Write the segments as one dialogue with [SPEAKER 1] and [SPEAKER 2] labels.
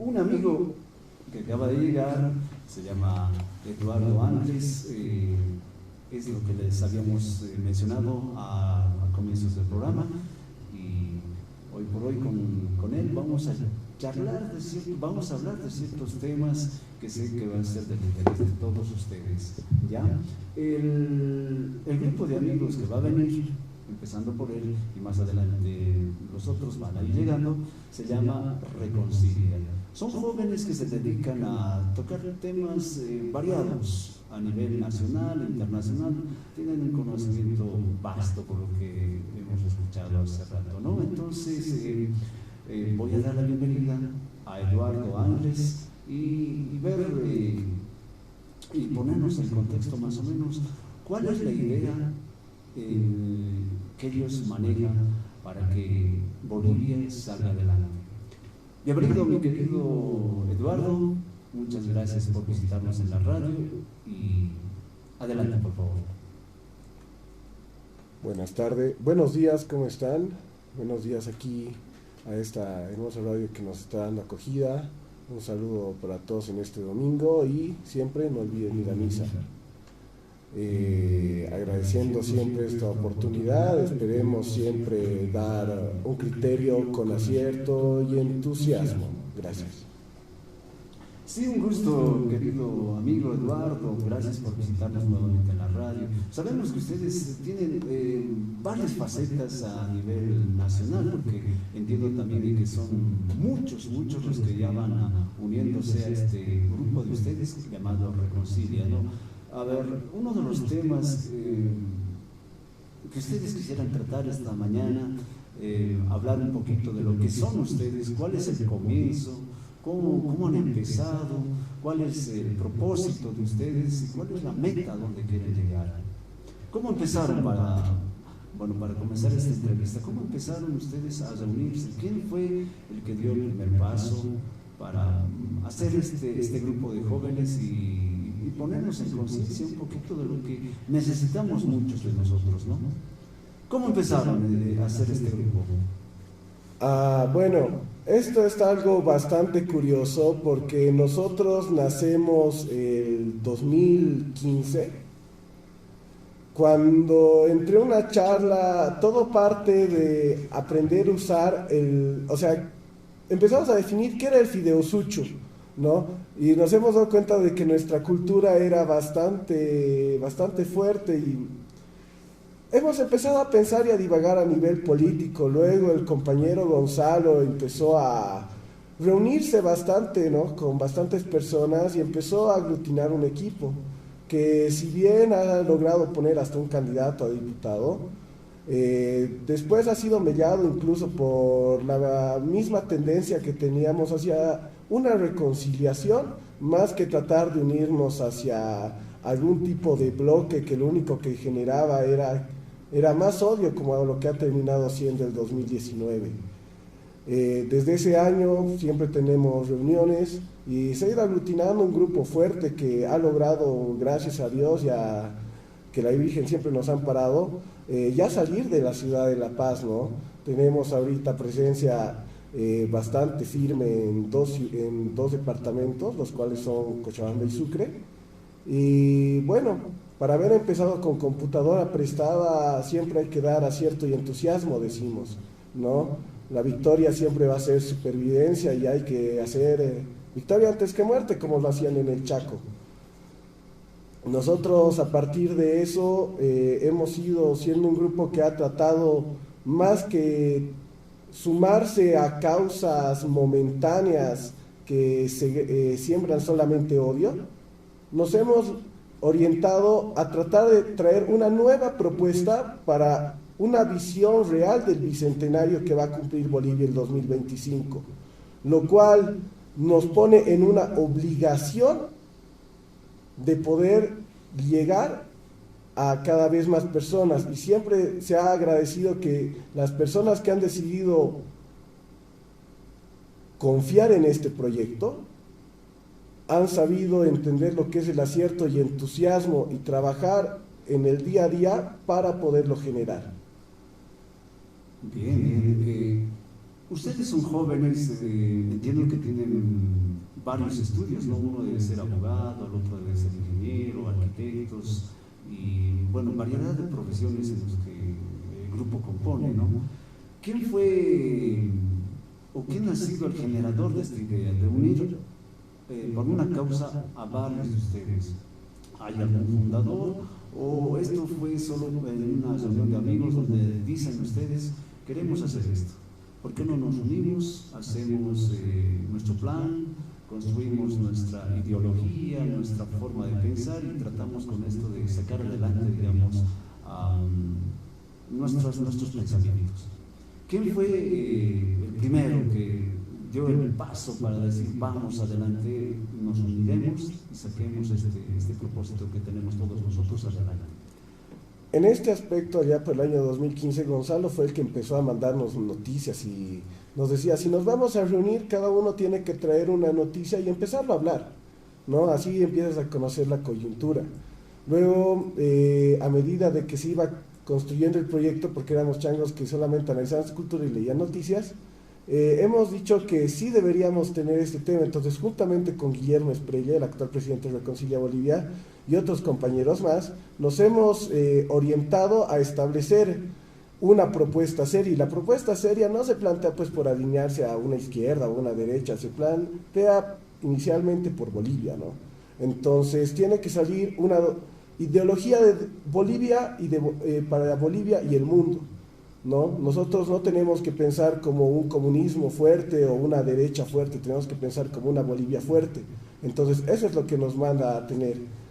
[SPEAKER 1] Un amigo que acaba de llegar, se llama Eduardo Ángeles, es lo que les habíamos mencionado a comienzos del programa, y hoy por hoy con él vamos a charlar vamos a hablar de ciertos temas que sé que van a ser del interés de todos ustedes. ¿Ya? El grupo de amigos que va a venir, empezando por él y más adelante los otros van a ir llegando, se llama Reconcilia. Son jóvenes que se dedican a tocar temas variados a nivel nacional e internacional, tienen un conocimiento vasto por lo que hemos escuchado hace rato, ¿no? Entonces voy a dar la bienvenida a Eduardo Ángeles y ver y ponernos en contexto más o menos cuál es la idea que ellos manejan para que Bolivia salga adelante. Bienvenido, mi querido Eduardo, muchas gracias por visitarnos en la radio y adelante, por favor.
[SPEAKER 2] Buenas tardes, buenos días, ¿cómo están? Buenos días aquí a esta hermosa radio que nos está dando acogida. Un saludo para todos en este domingo y siempre no olviden ir a misa. Agradeciendo siempre esta oportunidad, esperemos siempre dar un criterio con acierto y entusiasmo. Gracias.
[SPEAKER 1] Sí, un gusto, querido amigo Eduardo, gracias por visitarnos nuevamente en la radio. Sabemos que ustedes tienen varias facetas a nivel nacional, porque entiendo también que son muchos los que ya van uniéndose a este grupo de ustedes llamado Reconcilia, ¿no? A ver, uno de los temas que ustedes quisieran tratar esta mañana, hablar un poquito de lo que son ustedes, cuál es el comienzo, cómo han empezado, cuál es el propósito de ustedes y cuál es la meta a donde quieren llegar. ¿Cómo empezaron para comenzar esta entrevista? ¿Cómo empezaron ustedes a reunirse? ¿Quién fue el que dio el primer paso para hacer este grupo de jóvenes y ponernos en conciencia un poquito de lo que necesitamos muchos de nosotros, ¿no? ¿Cómo empezaron a hacer este grupo?
[SPEAKER 2] Bueno, esto es algo bastante curioso porque nosotros nacemos el 2015, cuando entré a una charla, todo parte de aprender a usar empezamos a definir qué era el fideusucho, ¿no? Y nos hemos dado cuenta de que nuestra cultura era bastante fuerte y hemos empezado a pensar y a divagar a nivel político. Luego el compañero Gonzalo empezó a reunirse bastante, ¿no?, con bastantes personas y empezó a aglutinar un equipo que, si bien ha logrado poner hasta un candidato a diputado, después ha sido mellado incluso por la misma tendencia que teníamos hacia una reconciliación, más que tratar de unirnos hacia algún tipo de bloque que lo único que generaba era más odio, como lo que ha terminado siendo el 2019. Desde ese año siempre tenemos reuniones y se ha ido aglutinando un grupo fuerte que ha logrado, gracias a Dios y a que la Virgen siempre nos ha amparado, ya salir de la ciudad de La Paz, ¿no? Tenemos ahorita presencia bastante firme en dos departamentos, los cuales son Cochabamba y Sucre. Y bueno, para haber empezado con computadora prestada siempre hay que dar acierto y entusiasmo, decimos, ¿no? La victoria siempre va a ser supervivencia y hay que hacer victoria antes que muerte, como lo hacían en el Chaco. Nosotros, a partir de eso, hemos ido siendo un grupo que ha tratado, más que sumarse a causas momentáneas que siembran solamente odio, nos hemos orientado a tratar de traer una nueva propuesta para una visión real del bicentenario que va a cumplir Bolivia el 2025, lo cual nos pone en una obligación de poder llegar a cada vez más personas, y siempre se ha agradecido que las personas que han decidido confiar en este proyecto han sabido entender lo que es el acierto y entusiasmo y trabajar en el día a día para poderlo generar.
[SPEAKER 1] Bien, Ustedes son jóvenes, entiendo que tienen varios estudios, ¿no? Uno debe ser abogado, el otro debe ser ingeniero, arquitectos y, bueno, variedad de profesiones en los que el grupo compone, ¿no? ¿Quién fue o quién ha sido el generador de esta idea de unir por una causa a varios de ustedes? ¿Hay algún fundador o esto fue solo en una reunión de amigos donde dicen ustedes queremos hacer esto? ¿Por qué no nos unimos, hacemos nuestro plan, construimos nuestra ideología, nuestra forma de pensar y tratamos con esto de sacar adelante, digamos, nuestros pensamientos? ¿Quién fue el primero que dio el paso para decir vamos adelante, nos uniremos y saquemos este propósito que tenemos todos nosotros adelante?
[SPEAKER 2] En este aspecto, allá por el año 2015, Gonzalo fue el que empezó a mandarnos noticias y nos decía, si nos vamos a reunir, cada uno tiene que traer una noticia y empezarlo a hablar, ¿no? Así empiezas a conocer la coyuntura. Luego, a medida de que se iba construyendo el proyecto, porque éramos changos que solamente analizaban cultura y leían noticias, hemos dicho que sí deberíamos tener este tema. Entonces, juntamente con Guillermo Esprella, el actual presidente de Reconcilia Bolivia, y otros compañeros más, nos hemos orientado a establecer una propuesta seria. Y la propuesta seria no se plantea pues por alinearse a una izquierda o una derecha, se plantea inicialmente por Bolivia, ¿no? Entonces, tiene que salir una ideología de Bolivia y para Bolivia y el mundo, ¿no? Nosotros no tenemos que pensar como un comunismo fuerte o una derecha fuerte, tenemos que pensar como una Bolivia fuerte. Entonces, eso es lo que nos manda a tener.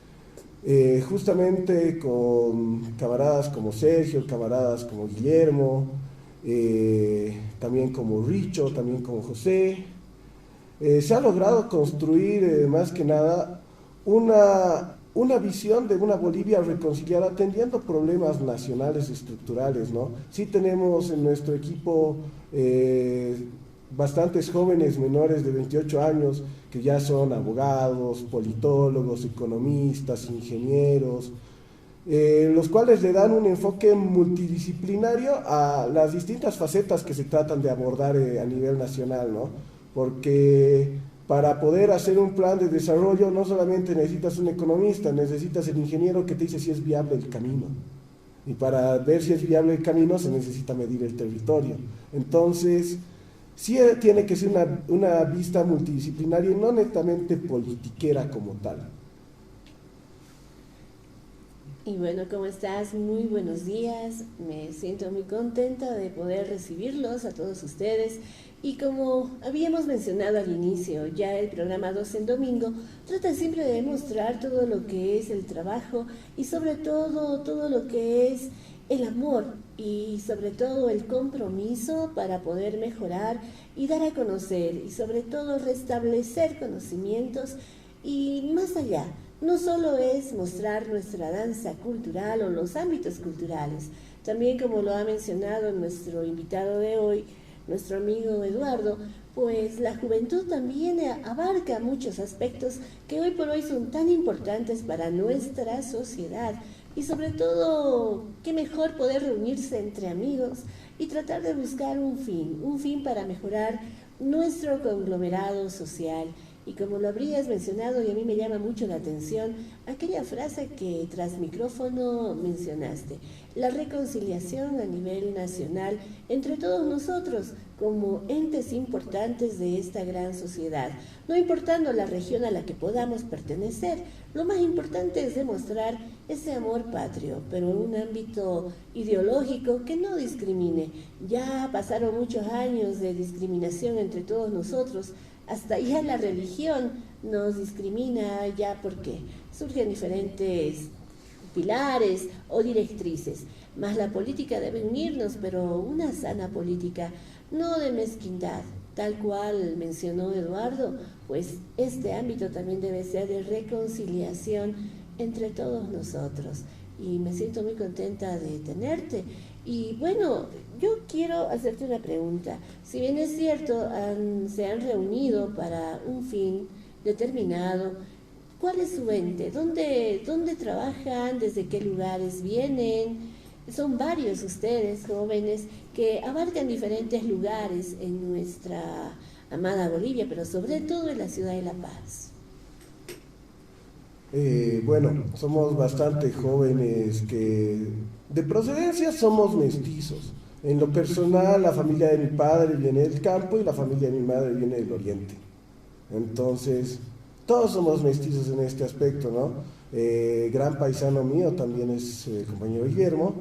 [SPEAKER 2] Justamente con camaradas como Sergio, camaradas como Guillermo, también como Richo, también como José, se ha logrado construir más que nada una visión de una Bolivia reconciliada atendiendo problemas nacionales estructurales, ¿no? Sí tenemos en nuestro equipo bastantes jóvenes menores de 28 años que ya son abogados, politólogos, economistas, ingenieros, los cuales le dan un enfoque multidisciplinario a las distintas facetas que se tratan de abordar a nivel nacional, ¿no? Porque para poder hacer un plan de desarrollo no solamente necesitas un economista, necesitas el ingeniero que te dice si es viable el camino. Y para ver si es viable el camino se necesita medir el territorio. Entonces, sí tiene que ser una vista multidisciplinaria y no netamente politiquera como tal.
[SPEAKER 3] Y bueno, ¿cómo estás? Muy buenos días. Me siento muy contenta de poder recibirlos a todos ustedes. Y como habíamos mencionado al inicio, ya el programa 2 en Domingo trata siempre de mostrar todo lo que es el trabajo y sobre todo lo que es el amor y sobre todo el compromiso para poder mejorar y dar a conocer y sobre todo restablecer conocimientos y más allá. No solo es mostrar nuestra danza cultural o los ámbitos culturales, también como lo ha mencionado nuestro invitado de hoy, nuestro amigo Eduardo, pues la juventud también abarca muchos aspectos que hoy por hoy son tan importantes para nuestra sociedad y sobre todo, qué mejor poder reunirse entre amigos y tratar de buscar un fin para mejorar nuestro conglomerado social. Y como lo habrías mencionado, y a mí me llama mucho la atención, aquella frase que tras micrófono mencionaste, la reconciliación a nivel nacional entre todos nosotros como entes importantes de esta gran sociedad, no importando la región a la que podamos pertenecer. Lo más importante es demostrar ese amor patrio, pero en un ámbito ideológico que no discrimine. Ya pasaron muchos años de discriminación entre todos nosotros, hasta ya la religión nos discrimina ya porque surgen diferentes pilares o directrices, más la política debe unirnos, pero una sana política, no de mezquindad, tal cual mencionó Eduardo, pues este ámbito también debe ser de reconciliación entre todos nosotros. Y me siento muy contenta de tenerte. Y bueno, yo quiero hacerte una pregunta. Si bien es cierto, se han reunido para un fin determinado, ¿cuál es su ente? ¿Dónde trabajan? ¿Desde qué lugares vienen? Son varios ustedes, jóvenes, que abarcan diferentes lugares en nuestra amada Bolivia, pero sobre todo en la ciudad de La Paz.
[SPEAKER 2] Bueno, somos bastante jóvenes que de procedencia somos mestizos. En lo personal, la familia de mi padre viene del campo y la familia de mi madre viene del oriente. Entonces, todos somos mestizos en este aspecto, ¿no? Gran paisano mío también es el compañero Guillermo,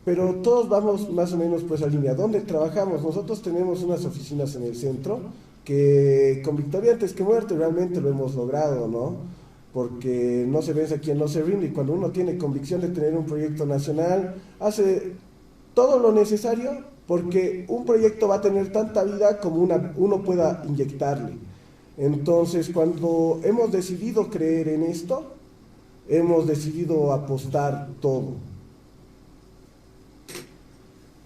[SPEAKER 2] pero todos vamos más o menos pues a línea. ¿Dónde trabajamos? Nosotros tenemos unas oficinas en el centro que con Victoria antes que muerte realmente lo hemos logrado, ¿no? Porque no se vence a quien no se rinde, y cuando uno tiene convicción de tener un proyecto nacional, hace todo lo necesario porque un proyecto va a tener tanta vida como uno pueda inyectarle. Entonces, cuando hemos decidido creer en esto, hemos decidido apostar todo.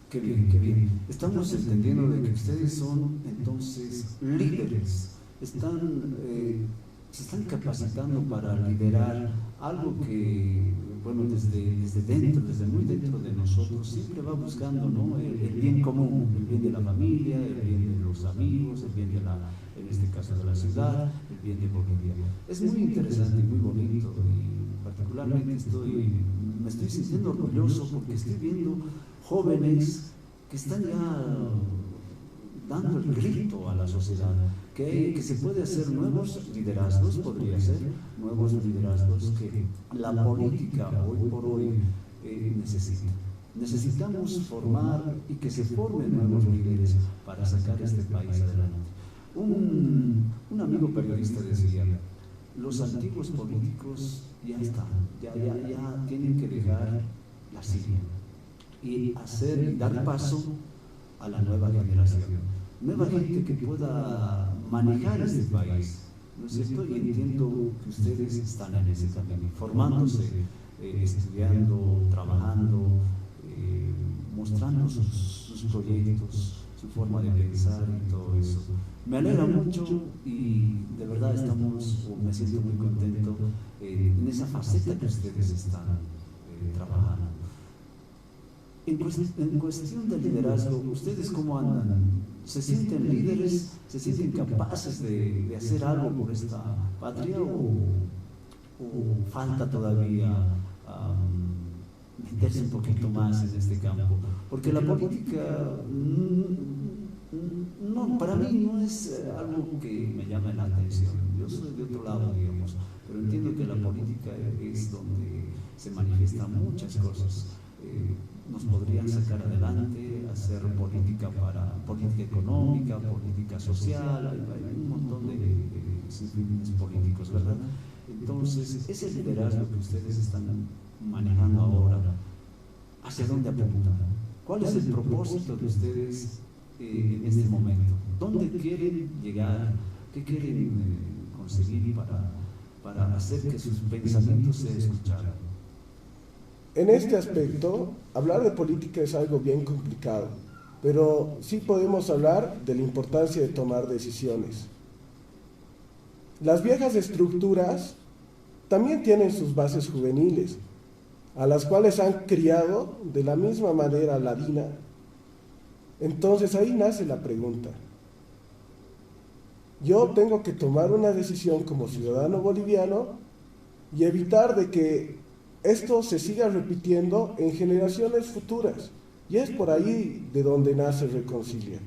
[SPEAKER 1] Qué bien, qué bien. Estamos entendiendo de que ustedes son entonces líderes, se están capacitando para liderar algo que, bueno, desde dentro, desde muy dentro de nosotros, siempre va buscando, ¿no? El bien común, el bien de la familia, el bien de los amigos, el bien de en este caso de la ciudad, el bien de Bolivia. Es muy interesante y muy bonito, y particularmente me estoy sintiendo orgulloso porque estoy viendo jóvenes que están ya dando el grito a la sociedad, que se puede hacer nuevos liderazgos, podría ser nuevos liderazgos que la política hoy por hoy necesita. Necesitamos formar y que se formen nuevos líderes para sacar este país adelante. Un amigo periodista decía, los antiguos políticos ya están, ya tienen que dejar la silla y dar paso a la nueva generación. Nueva gente que pueda manejar este país, ¿no es cierto? Y entiendo que ustedes están en ese camino, formándose, estudiando, trabajando, mostrando sus proyectos, su forma de pensar y todo eso. Me alegra mucho y de verdad me siento muy contento en esa faceta que ustedes están trabajando. En cuestión de liderazgo, ¿ustedes cómo andan? ¿Se sienten líderes? ¿Se sienten capaces de hacer algo por esta patria o falta todavía meterse un poquito más en este campo? Porque la política, no, para mí no es algo que me llame la atención. Yo soy de otro lado, digamos, pero entiendo que la política es donde se manifiestan muchas cosas. Nos podrían sacar adelante, hacer política económica, política social, hay un montón de fines políticos, ¿verdad? Entonces, ese liderazgo que ustedes están manejando ahora, ¿hacia dónde apuntan? ¿Cuál es el propósito de ustedes en este momento? ¿Dónde quieren llegar? ¿Qué quieren conseguir para hacer que sus pensamientos se escucharan?
[SPEAKER 2] En este aspecto, hablar de política es algo bien complicado, pero sí podemos hablar de la importancia de tomar decisiones. Las viejas estructuras también tienen sus bases juveniles, a las cuales han criado de la misma manera ladina. Entonces ahí nace la pregunta. Yo tengo que tomar una decisión como ciudadano boliviano y evitar de que esto se siga repitiendo en generaciones futuras. Y es por ahí de donde nace Reconcilia.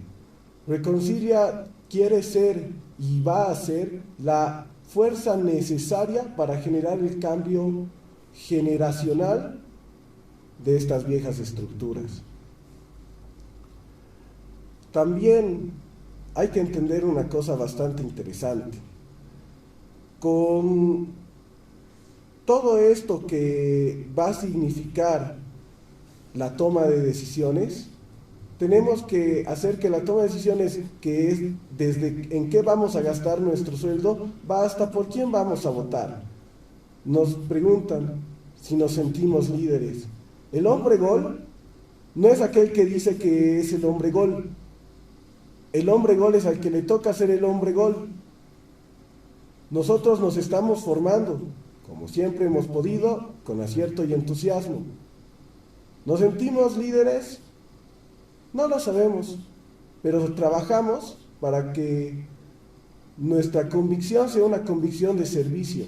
[SPEAKER 2] Reconcilia quiere ser y va a ser la fuerza necesaria para generar el cambio generacional de estas viejas estructuras. También hay que entender una cosa bastante interesante. Con todo esto que va a significar la toma de decisiones, tenemos que hacer que la toma de decisiones, que es desde en qué vamos a gastar nuestro sueldo, va hasta por quién vamos a votar. Nos preguntan si nos sentimos líderes. El hombre gol no es aquel que dice que es el hombre gol. El hombre gol es al que le toca ser el hombre gol. Nosotros nos estamos formando, como siempre hemos podido, con acierto y entusiasmo. ¿Nos sentimos líderes? No lo sabemos, pero trabajamos para que nuestra convicción sea una convicción de servicio.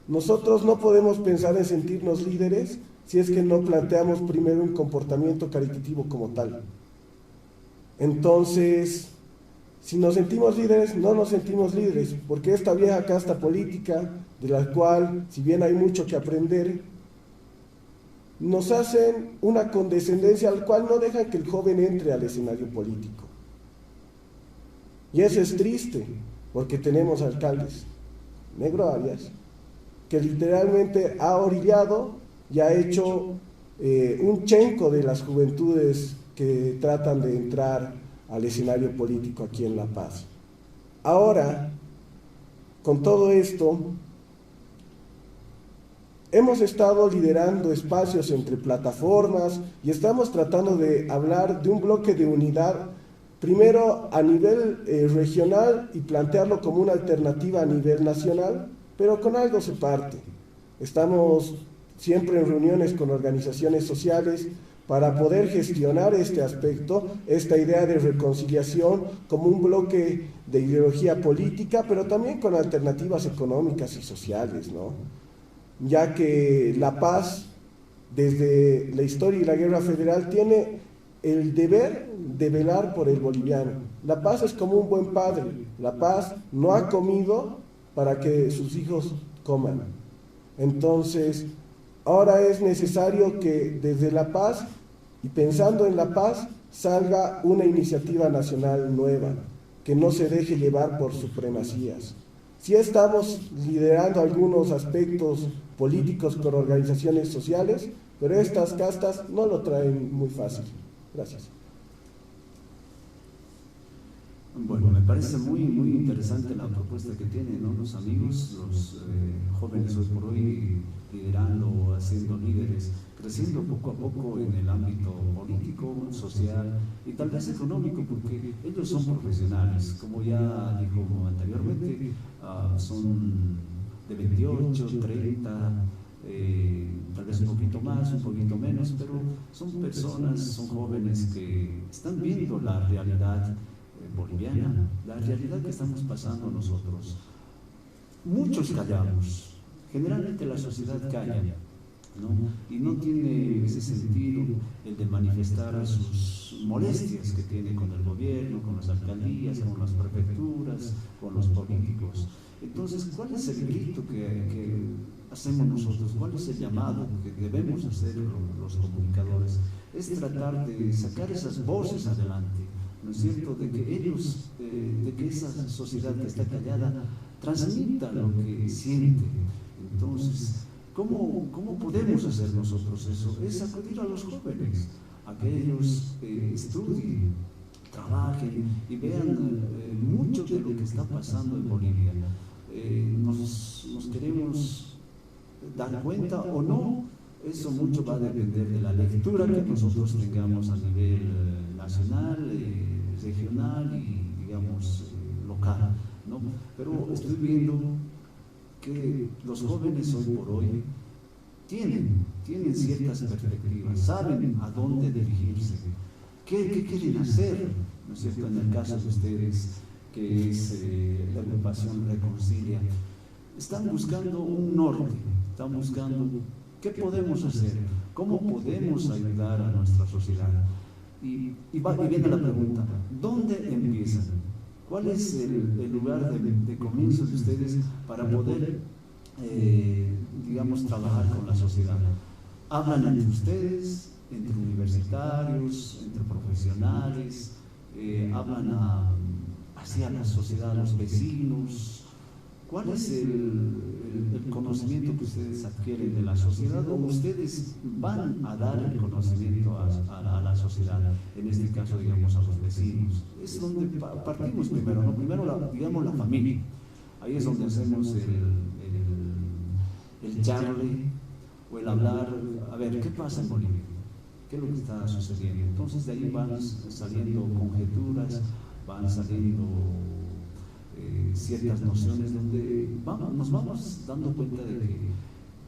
[SPEAKER 2] Nosotros no podemos pensar en sentirnos líderes si es que no planteamos primero un comportamiento caritativo como tal. Entonces, si nos sentimos líderes, no nos sentimos líderes, porque esta vieja casta política, de la cual, si bien hay mucho que aprender, nos hacen una condescendencia al cual no dejan que el joven entre al escenario político. Y eso es triste, porque tenemos alcaldes, Negro Arias, que literalmente ha orillado y ha hecho un chenco de las juventudes que tratan de entrar al escenario político aquí en La Paz. Ahora, con todo esto, hemos estado liderando espacios entre plataformas y estamos tratando de hablar de un bloque de unidad, primero a nivel regional y plantearlo como una alternativa a nivel nacional, pero con algo se parte. Estamos siempre en reuniones con organizaciones sociales para poder gestionar este aspecto, esta idea de reconciliación como un bloque de ideología política, pero también con alternativas económicas y sociales, ¿no? Ya que La Paz, desde la historia y la guerra federal, tiene el deber de velar por el boliviano. La Paz es como un buen padre. La Paz no ha comido para que sus hijos coman. Entonces, ahora es necesario que desde La Paz, y pensando en La Paz, salga una iniciativa nacional nueva, que no se deje llevar por supremacías. Sí estamos liderando algunos aspectos políticos con organizaciones sociales, pero estas castas no lo traen muy fácil. Gracias.
[SPEAKER 1] Bueno, me parece muy interesante la propuesta que tienen, ¿no?, los amigos, los jóvenes hoy por hoy liderando, haciendo líderes, creciendo poco a poco en el ámbito político, social y tal vez económico, porque ellos son profesionales, como ya dijo anteriormente, son de 28, 30, tal vez un poquito más, un poquito menos, pero son personas, son jóvenes que están viendo la realidad boliviana, la realidad que estamos pasando nosotros. Muchos callamos, generalmente la sociedad calla, ¿no? Y no tiene ese sentido el de manifestar sus molestias que tiene con el gobierno, con las alcaldías, con las prefecturas, con los políticos. Entonces, ¿cuál es el grito que hacemos nosotros? ¿Cuál es el llamado que debemos hacer los comunicadores? Es tratar de sacar esas voces adelante, ¿no es cierto?, de que ellos, de que esa sociedad que está callada transmita lo que siente. Entonces, ¿cómo podemos hacer nosotros eso? Es acudir a los jóvenes, a que ellos estudien, trabajen y vean mucho de lo que está pasando en Bolivia. Nos queremos dar cuenta o no, eso mucho va a depender de la lectura que nosotros tengamos a nivel nacional, regional y, digamos, local, ¿no? Pero estoy viendo que los jóvenes hoy por hoy tienen ciertas perspectivas, saben a dónde dirigirse, qué quieren hacer, ¿no es cierto? En el caso de ustedes, que es la agrupación Reconcilia, están buscando un norte, están buscando qué podemos hacer, cómo podemos ayudar a nuestra sociedad. Y viene la pregunta, ¿dónde empiezan? ¿Cuál es el lugar de comienzo de ustedes para poder, digamos, trabajar con la sociedad? ¿Hablan entre ustedes, entre universitarios, entre profesionales? ¿Hablan hacia la sociedad, a los vecinos? ¿Cuál es el conocimiento que ustedes adquieren de la sociedad o ustedes van a dar el conocimiento a la sociedad, en este caso, digamos, a los vecinos? Es donde partimos primero, ¿no? Primero, digamos, la familia. Ahí es donde hacemos el charle o el hablar, a ver, ¿qué pasa en Bolivia? ¿Qué es lo que está sucediendo? Entonces de ahí van saliendo conjeturas, van saliendo ciertas nociones donde nos vamos dando cuenta de que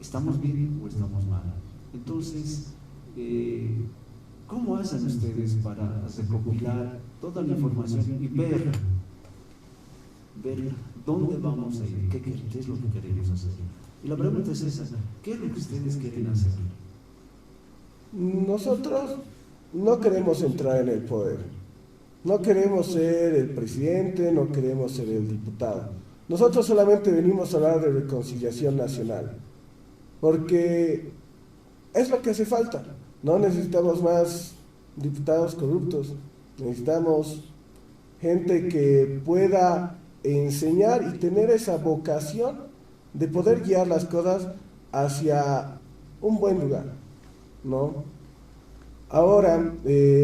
[SPEAKER 1] estamos bien o estamos mal. Entonces, ¿Cómo hacen ustedes para recopilar toda la información y ver dónde vamos a ir, qué es lo que queremos hacer? Y la pregunta es esa, ¿qué es lo que ustedes quieren hacer?
[SPEAKER 2] Nosotros no queremos entrar en el poder, no queremos ser el presidente, no queremos ser el diputado. Nosotros solamente venimos a hablar de reconciliación nacional, porque es lo que hace falta. No necesitamos más diputados corruptos, necesitamos gente que pueda enseñar y tener esa vocación de poder guiar las cosas hacia un buen lugar, ¿no? Ahora,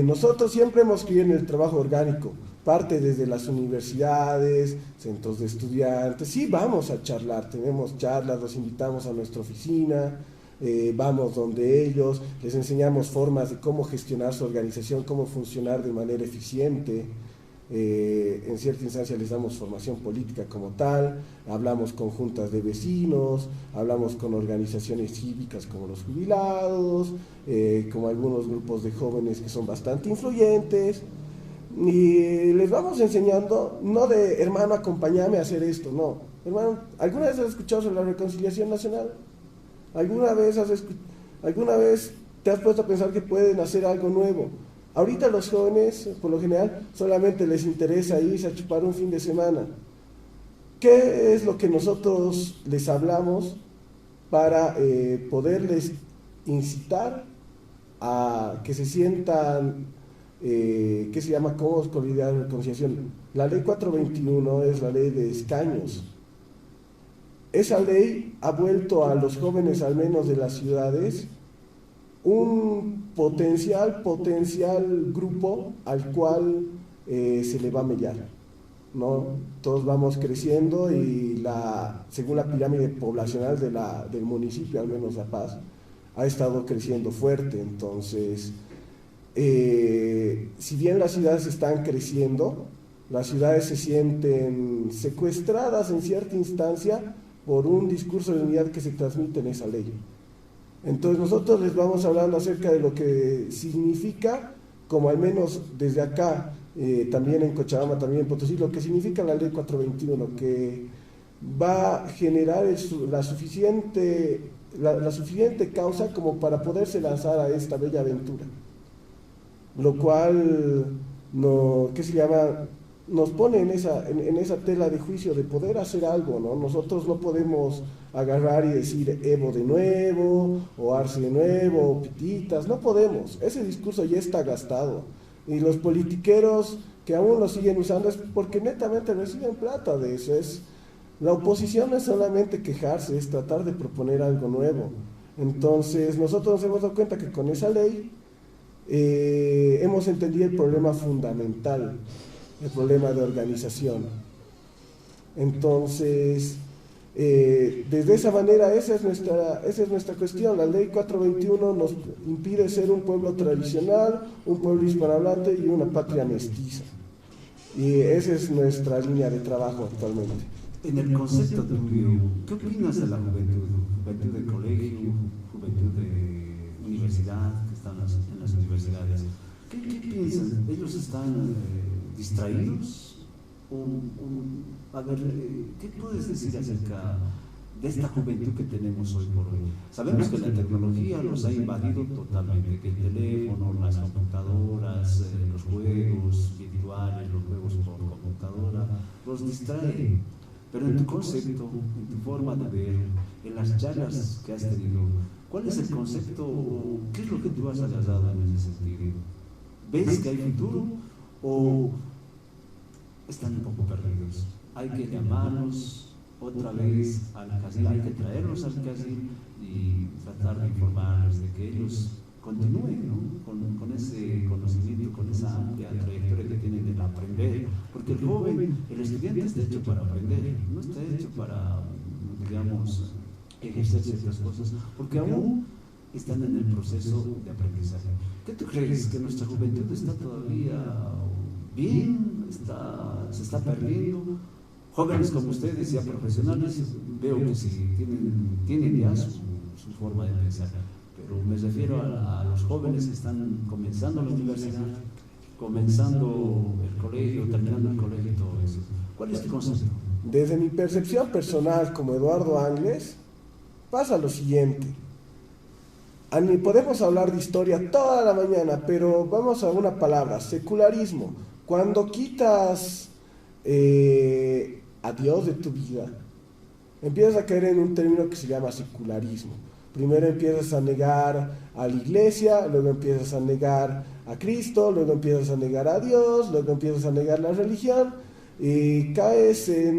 [SPEAKER 2] nosotros siempre hemos creído en el trabajo orgánico, parte desde las universidades, centros de estudiantes. Sí, vamos a charlar, tenemos charlas, los invitamos a nuestra oficina, vamos donde ellos, les enseñamos formas de cómo gestionar su organización, cómo funcionar de manera eficiente. En cierta instancia les damos formación política como tal, hablamos con juntas de vecinos, hablamos con organizaciones cívicas como los jubilados, como algunos grupos de jóvenes que son bastante influyentes, y les vamos enseñando, no de hermano acompáñame a hacer esto, no, hermano, ¿alguna vez has escuchado sobre la reconciliación nacional? ¿Alguna vez te has puesto a pensar que pueden hacer algo nuevo? Ahorita los jóvenes, por lo general, solamente les interesa irse a chupar un fin de semana. ¿Qué es lo que nosotros les hablamos para poderles incitar a que se sientan, ¿qué se llama? ¿Cómo consolidar la reconciliación? La ley 421 es la ley de escaños. Esa ley ha vuelto a los jóvenes, al menos de las ciudades, un potencial grupo al cual se le va a mellar, ¿no? Todos vamos creciendo y según la pirámide poblacional del municipio, al menos La Paz, ha estado creciendo fuerte. Entonces, si bien las ciudades están creciendo, las ciudades se sienten secuestradas en cierta instancia por un discurso de unidad que se transmite en esa ley. Entonces nosotros les vamos hablando acerca de lo que significa, como al menos desde acá, también en Cochabamba, también en Potosí, lo que significa la ley 421, que va a generar la suficiente causa como para poderse lanzar a esta bella aventura. Lo cual, ¿qué se llama? Nos pone en esa tela de juicio de poder hacer algo, ¿no? Nosotros no podemos agarrar y decir Evo de nuevo, o Arce de nuevo, o Pititas, no podemos, ese discurso ya está gastado, y los politiqueros que aún lo siguen usando es porque netamente reciben plata de eso. La oposición no es solamente quejarse, es tratar de proponer algo nuevo. Entonces nosotros nos hemos dado cuenta que con esa ley hemos entendido el problema fundamental, el problema de organización. Entonces, desde esa manera, esa es nuestra cuestión. La ley 421 nos impide ser un pueblo tradicional, un pueblo hispanohablante y una patria mestiza. Y esa es nuestra línea de trabajo actualmente.
[SPEAKER 1] En el concepto tuyo, ¿qué opinas de la juventud? Juventud de colegio, juventud de universidad, que están en las universidades. ¿Qué piensan? ¿Ellos están distraídos? A ver, ¿qué puedes decir acerca de esta juventud que tenemos hoy por hoy? Sabemos que la tecnología los ha invadido totalmente, que el teléfono, las computadoras, los juegos virtuales, los juegos por computadora, los distraen. Pero en tu concepto, en tu forma de ver, en las charlas que has tenido, ¿cuál es el concepto? ¿Qué es lo que tú has agarrado en ese sentido? ¿Ves que hay futuro o están un poco perdidos? Hay que llamarlos otra vez al CACIL, hay que traerlos al CACIL y tratar de informarles de que ellos continúen, ¿no? con ese conocimiento, con esa amplia trayectoria que tienen del aprender, porque el joven, el estudiante está hecho para aprender, no está hecho para, digamos, ejercer ciertas cosas, porque aún están en el proceso de aprendizaje. ¿Qué tú crees? ¿Que nuestra juventud está todavía bien? ¿Se está perdiendo? Jóvenes como ustedes, ya profesionales, veo que sí, tienen ya su forma de pensar. pero me refiero a los jóvenes que están comenzando la universidad, comenzando el colegio, terminando el colegio y todo eso. ¿Cuál es tu concepto?
[SPEAKER 2] Desde mi percepción personal como Eduardo Angles, pasa lo siguiente. Podemos hablar de historia toda la mañana, pero vamos a una palabra, secularismo. Cuando quitas a Dios de tu vida, empiezas a caer en un término que se llama secularismo. Primero empiezas a negar a la iglesia, luego empiezas a negar a Cristo, luego empiezas a negar a Dios, luego empiezas a negar la religión y caes en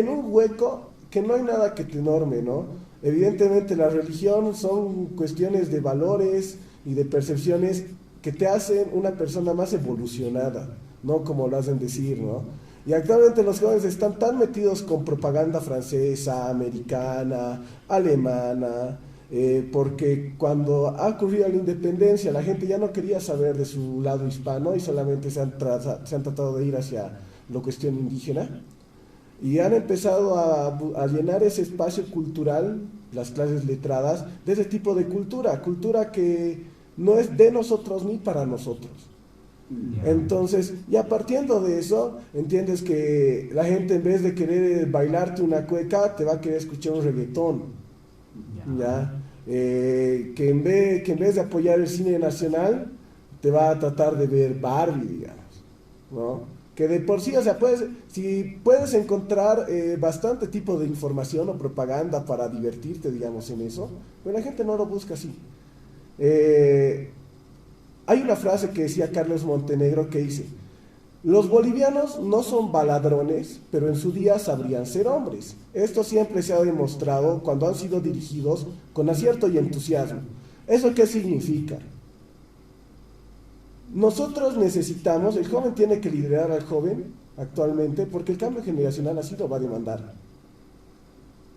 [SPEAKER 2] un hueco que no hay nada que te norme, ¿no? Evidentemente la religión son cuestiones de valores y de percepciones que te hacen una persona más evolucionada, no como lo hacen decir, ¿no? Y actualmente los jóvenes están tan metidos con propaganda francesa, americana, alemana, porque cuando ha ocurrido la independencia la gente ya no quería saber de su lado hispano y solamente se han tratado de ir hacia la cuestión indígena. Y han empezado a llenar ese espacio cultural, las clases letradas, de ese tipo de cultura que no es de nosotros ni para nosotros. Entonces, ya partiendo de eso, entiendes que la gente en vez de querer bailarte una cueca, te va a querer escuchar un reggaetón. ¿Ya? Que en vez de apoyar el cine nacional, te va a tratar de ver Barbie, digamos, ¿no? Que de por sí, o sea, si puedes encontrar bastante tipo de información o propaganda para divertirte, digamos, en eso, pero la gente no lo busca así. Hay una frase que decía Carlos Montenegro que dice: los bolivianos no son baladrones, pero en su día sabrían ser hombres. Esto siempre se ha demostrado cuando han sido dirigidos con acierto y entusiasmo. ¿Eso qué significa? Nosotros necesitamos, el joven tiene que liderar al joven actualmente, porque el cambio generacional así lo va a demandar.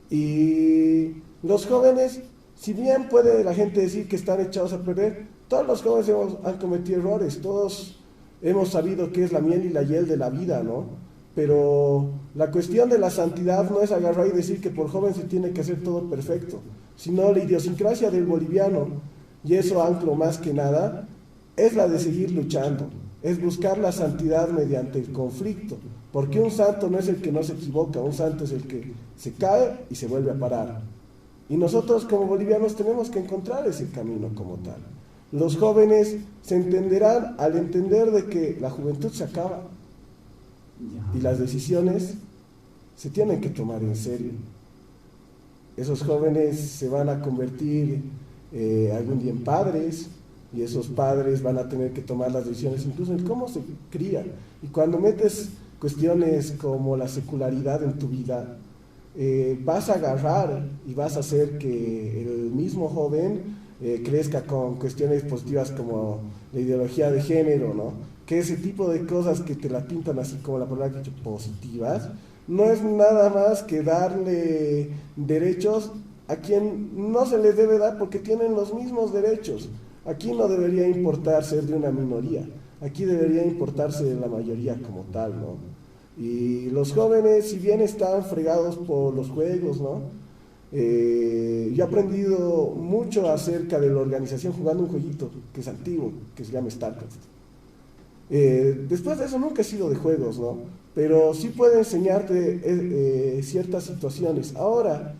[SPEAKER 2] Y los jóvenes, si bien puede la gente decir que están echados a perder, todos los jóvenes han cometido errores, todos hemos sabido qué es la miel y la hiel de la vida, ¿no? Pero la cuestión de la santidad no es agarrar y decir que por joven se tiene que hacer todo perfecto, sino la idiosincrasia del boliviano, y eso anclo más que nada, es la de seguir luchando, es buscar la santidad mediante el conflicto, porque un santo no es el que no se equivoca, un santo es el que se cae y se vuelve a parar. Y nosotros como bolivianos tenemos que encontrar ese camino como tal. Los jóvenes se entenderán al entender de que la juventud se acaba y las decisiones se tienen que tomar en serio. Esos jóvenes se van a convertir algún día en padres, y esos padres van a tener que tomar las decisiones incluso en cómo se cría. Y cuando metes cuestiones como la secularidad en tu vida, vas a agarrar y vas a hacer que el mismo joven crezca con cuestiones positivas como la ideología de género, ¿no? Que ese tipo de cosas que te la pintan así como la palabra que he dicho, positivas, no es nada más que darle derechos a quien no se les debe dar porque tienen los mismos derechos. Aquí no debería importar ser de una minoría, aquí debería importarse de la mayoría como tal, ¿no? Y los jóvenes, si bien están fregados por los juegos, ¿no? Yo he aprendido mucho acerca de la organización jugando un jueguito que es antiguo, que se llama StarCraft. Después de eso nunca he sido de juegos, ¿no? Pero sí puede enseñarte ciertas situaciones. Ahora,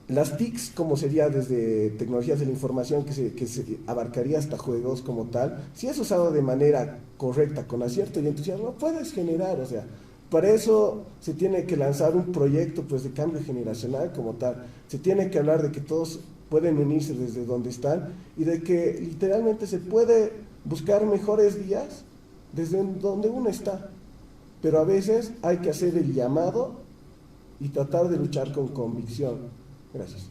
[SPEAKER 2] las TICs, como sería desde tecnologías de la información, que se abarcaría hasta juegos como tal, si es usado de manera correcta, con acierto y entusiasmo, puedes generar, o sea, para eso se tiene que lanzar un proyecto pues de cambio generacional como tal, se tiene que hablar de que todos pueden unirse desde donde están y de que literalmente se puede buscar mejores días desde donde uno está, pero a veces hay que hacer el llamado y tratar de luchar con convicción. Gracias.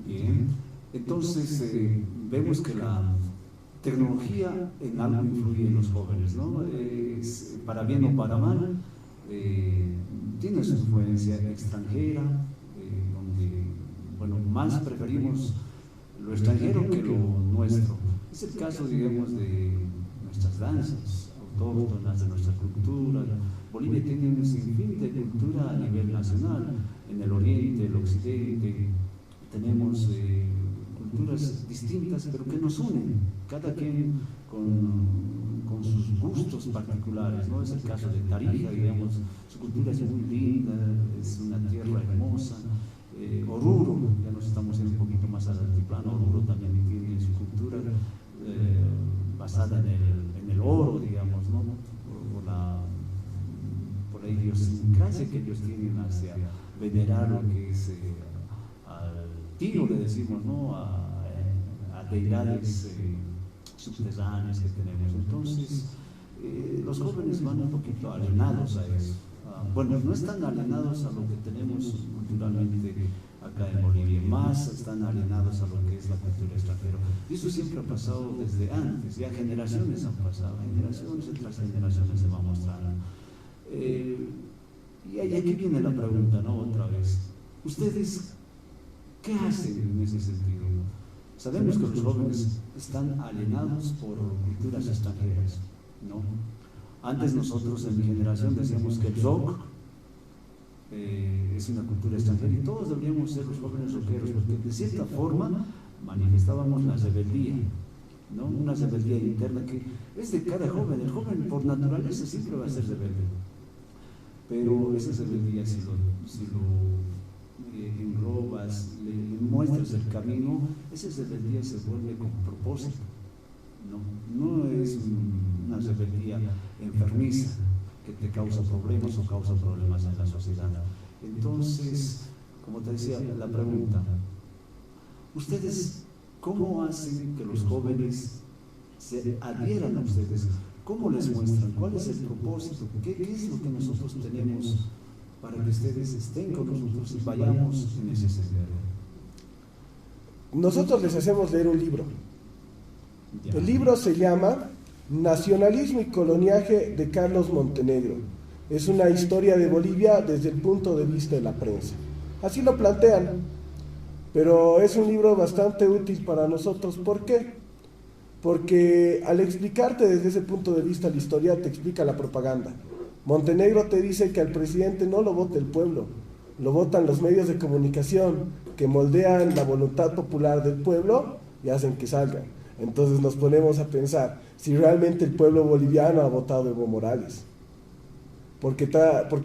[SPEAKER 1] Bien, entonces vemos que la tecnología en algo influye en los jóvenes, ¿no? Para bien o para mal, tiene su influencia extranjera, donde, bueno, más preferimos lo extranjero que lo nuestro. Es el caso, digamos, de nuestras danzas autóctonas, de nuestra cultura. Bolivia tiene un sinfín de cultura a nivel nacional, en el oriente, el occidente, tenemos culturas distintas, pero que nos unen, cada quien con sus gustos particulares, ¿no? Es el caso de Tarija, digamos, su cultura es muy linda, es una tierra hermosa. Oruro, ya nos estamos yendo un poquito más al altiplano, Oruro también tiene su cultura basada en el oro, digamos, ¿no? Por la idiosincrasia que ellos tienen hacia venerar lo que es al tío, le decimos, ¿no? A deidades subterráneas que tenemos. Entonces, los jóvenes van un poquito alienados a eso. Bueno, no están alienados a lo que tenemos culturalmente acá en Bolivia, más están alienados a lo que es la cultura extranjera. Y eso siempre ha pasado desde antes, ya generaciones han pasado, generaciones tras generaciones se va mostrando. Y aquí viene la pregunta, ¿no? Otra vez, ¿ustedes qué hacen en ese sentido? Sabemos que los jóvenes están alienados por culturas extranjeras, ¿no? Antes nosotros en mi generación decíamos que el rock es una cultura extranjera y todos deberíamos ser los jóvenes rockeros porque de cierta forma manifestábamos la rebeldía, ¿no? Una rebeldía interna que es de cada joven. El joven por naturaleza siempre va a ser rebelde, pero esa rebeldía si lo englobas, le muestras el camino, esa rebeldía se vuelve con propósito. No es una rebeldía enfermiza que te causa problemas o causa problemas en la sociedad. Entonces, como te decía, la pregunta, ¿ustedes cómo hacen que los jóvenes se adhieran a ustedes? ¿Cómo les muestran? ¿Cuál es el propósito? ¿Qué es lo que nosotros tenemos para que ustedes estén con nosotros y vayamos en ese sendero?
[SPEAKER 2] Nosotros les hacemos leer un libro. El libro se llama Nacionalismo y Coloniaje de Carlos Montenegro. Es una historia de Bolivia desde el punto de vista de la prensa. Así lo plantean, pero es un libro bastante útil para nosotros. ¿Por qué? Porque al explicarte desde ese punto de vista la historia, te explica la propaganda. Montenegro te dice que al presidente no lo vota el pueblo, lo votan los medios de comunicación que moldean la voluntad popular del pueblo y hacen que salgan. Entonces nos ponemos a pensar si realmente el pueblo boliviano ha votado Evo Morales. Porque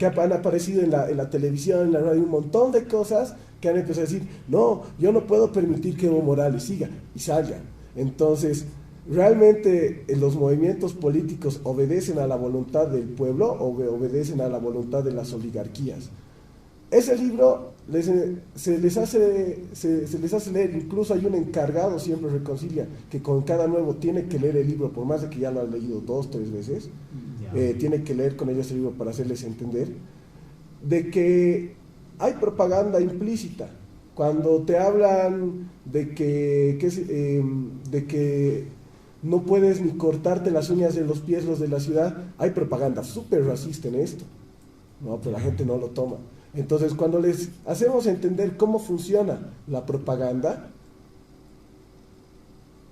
[SPEAKER 2] han aparecido en la televisión, en la radio, un montón de cosas que han empezado a decir, no, yo no puedo permitir que Evo Morales siga y salga. Entonces, ¿realmente los movimientos políticos obedecen a la voluntad del pueblo o obedecen a la voluntad de las oligarquías? Ese libro se les hace leer, incluso hay un encargado, siempre Reconcilia, que con cada nuevo tiene que leer el libro, por más de que ya lo han leído 2 o 3 veces, tiene que leer con ellos el libro para hacerles entender, de que hay propaganda implícita. Cuando te hablan de que no puedes ni cortarte las uñas de los pies los de la ciudad, hay propaganda súper racista en esto, ¿no? Pero la gente no lo toma. Entonces, cuando les hacemos entender cómo funciona la propaganda,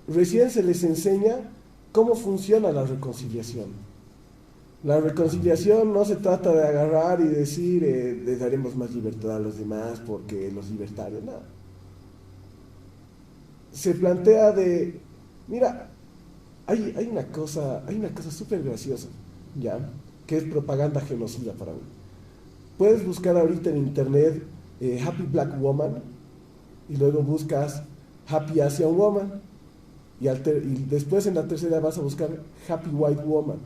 [SPEAKER 2] recién se les enseña cómo funciona la reconciliación. La reconciliación no se trata de agarrar y decir, les daremos más libertad a los demás porque los libertarios, nada. Se plantea de, mira, hay una cosa súper graciosa, ¿ya? Que es propaganda genocida para mí. Puedes buscar ahorita en internet Happy Black Woman y luego buscas Happy Asian Woman y después en la tercera vas a buscar Happy White Woman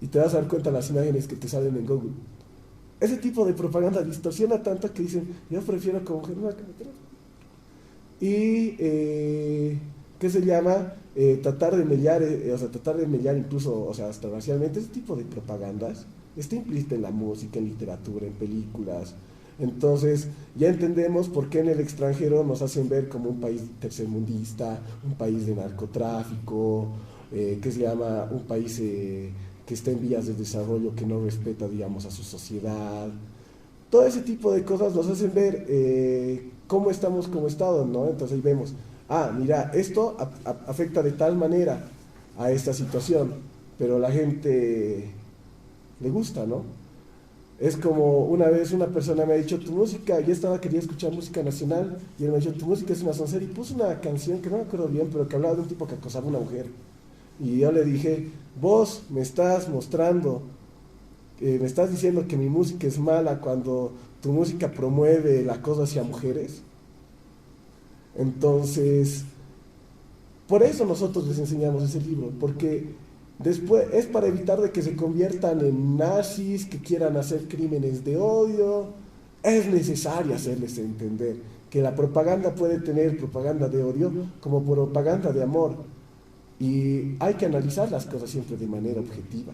[SPEAKER 2] y te vas a dar cuenta de las imágenes que te salen en Google. Ese tipo de propaganda distorsiona tanto que dicen, yo prefiero como mujer blanca. Y ¿qué se llama? Tratar de mediar incluso, o sea, hasta racialmente. Ese tipo de propagandas está implícita en la música, en literatura, en películas. Entonces ya entendemos por qué en el extranjero nos hacen ver como un país tercermundista, un país de narcotráfico, que se llama un país que está en vías de desarrollo, que no respeta, digamos, a su sociedad. Todo ese tipo de cosas nos hacen ver cómo estamos como Estado, ¿no? Entonces ahí vemos, mira, esto afecta de tal manera a esta situación, pero la gente le gusta, ¿no? Es como una vez una persona me ha dicho, tu música, yo quería escuchar música nacional, y él me ha dicho, tu música es una soncera, y puso una canción que no me acuerdo bien, pero que hablaba de un tipo que acosaba a una mujer. Y yo le dije, vos me estás mostrando, me estás diciendo que mi música es mala cuando tu música promueve el acoso hacia mujeres. Entonces, por eso nosotros les enseñamos ese libro, porque después es para evitar de que se conviertan en nazis, que quieran hacer crímenes de odio. Es necesario hacerles entender que la propaganda puede tener propaganda de odio como propaganda de amor. Y hay que analizar las cosas siempre de manera objetiva.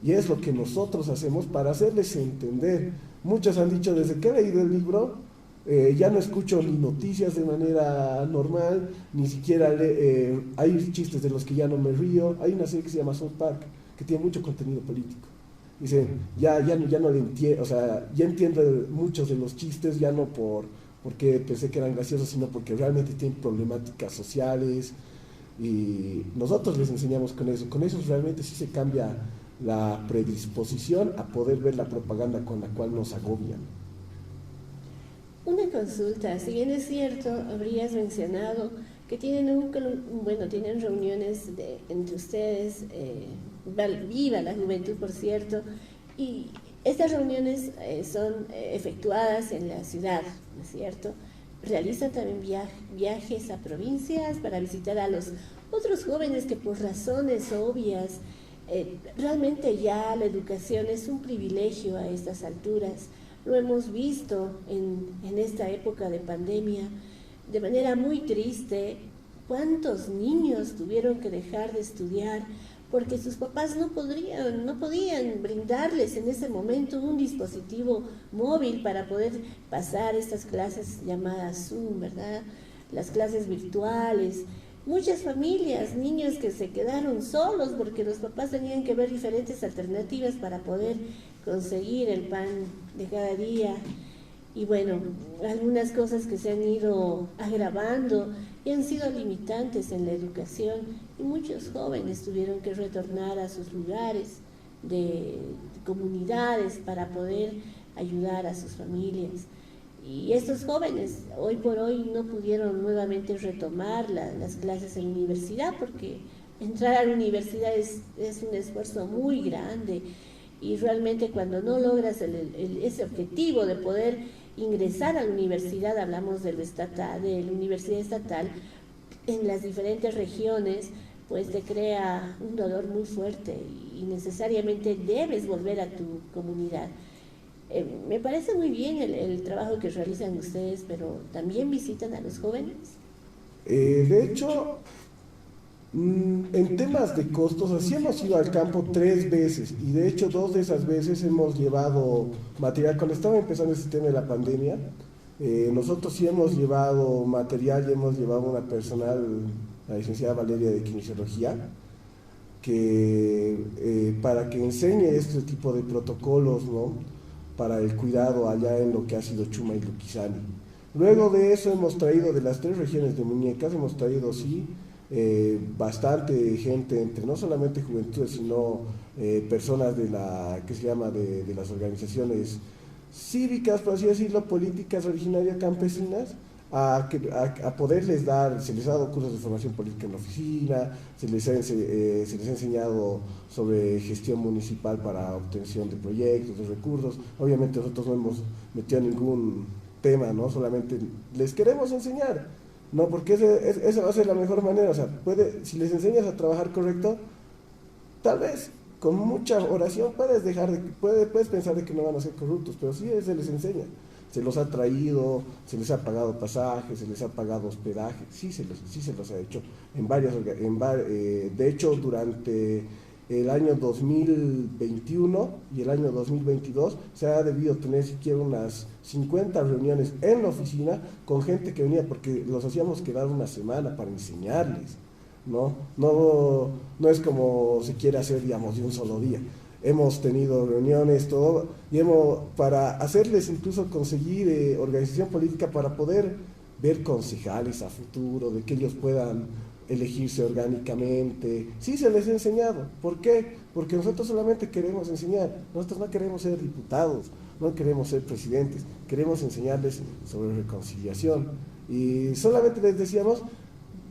[SPEAKER 2] Y es lo que nosotros hacemos para hacerles entender. Muchos han dicho, desde que he leído el libro, ya no escucho ni noticias de manera normal, ni siquiera hay chistes de los que ya no me río. Hay una serie que se llama South Park, que tiene mucho contenido político. Dicen, ya no le entiendo, o sea, ya entiendo muchos de los chistes, ya no porque pensé que eran graciosos, sino porque realmente tienen problemáticas sociales. Y nosotros les enseñamos con eso realmente sí se cambia la predisposición a poder ver la propaganda con la cual nos agobian.
[SPEAKER 3] Una consulta, si bien es cierto, habrías mencionado que tienen tienen reuniones entre ustedes, viva la juventud, por cierto, y estas reuniones son efectuadas en la ciudad, ¿no es cierto? Realizan también viajes a provincias para visitar a los otros jóvenes que por razones obvias, realmente ya la educación es un privilegio a estas alturas. Lo hemos visto en esta época de pandemia de manera muy triste. ¿Cuántos niños tuvieron que dejar de estudiar porque sus papás no podían brindarles en ese momento un dispositivo móvil para poder pasar estas clases llamadas Zoom, ¿verdad? Las clases virtuales. Muchas familias, niños que se quedaron solos porque los papás tenían que ver diferentes alternativas para poder conseguir el pan de cada día. Y bueno, algunas cosas que se han ido agravando y han sido limitantes en la educación, y muchos jóvenes tuvieron que retornar a sus lugares de comunidades para poder ayudar a sus familias. Y estos jóvenes hoy por hoy no pudieron nuevamente retomar las clases en la universidad, porque entrar a la universidad es un esfuerzo muy grande, y realmente cuando no logras ese objetivo de poder ingresar a la universidad, hablamos de la universidad estatal, en las diferentes regiones, pues te crea un dolor muy fuerte y necesariamente debes volver a tu comunidad. Me parece muy bien el trabajo que realizan ustedes, pero ¿también visitan a los jóvenes?
[SPEAKER 2] De hecho, en temas de costos, así hemos ido al campo 3 veces, y de hecho 2 de esas veces hemos llevado material. Cuando estaba empezando el sistema de la pandemia, nosotros sí hemos llevado material y hemos llevado una personal, la licenciada Valeria de Kinesiología, para que enseñe este tipo de protocolos, ¿no?, para el cuidado allá en lo que ha sido Chuma y Luquizani. Luego de eso hemos traído de las 3 regiones de Muñecas, hemos traído sí bastante gente, entre no solamente juventudes, sino personas de las organizaciones cívicas, por así decirlo, políticas originarias campesinas, a poderles se les ha dado cursos de formación política en la oficina, se les ha enseñado sobre gestión municipal para obtención de proyectos, de recursos. Obviamente nosotros no hemos metido ningún tema, ¿no? Solamente les queremos enseñar, ¿no? Porque esa va a ser la mejor manera. O sea, si les enseñas a trabajar correcto, tal vez con mucha oración puedes pensar de que no van a ser corruptos, pero sí se les enseña. Se los ha traído, se les ha pagado pasajes, se les ha pagado hospedaje, sí se los ha hecho de hecho, durante el año 2021 y el año 2022 se ha debido tener siquiera unas 50 reuniones en la oficina con gente que venía, porque los hacíamos quedar una semana para enseñarles, ¿no? No es como se quiere hacer, digamos, de un solo día. Hemos tenido reuniones, todo, y para hacerles incluso conseguir organización política para poder ver concejales a futuro, de que ellos puedan elegirse orgánicamente. Sí se les ha enseñado. ¿Por qué? porque nosotros solamente queremos enseñar, nosotros no queremos ser diputados, no queremos ser presidentes, queremos enseñarles sobre reconciliación. Y solamente les decíamos,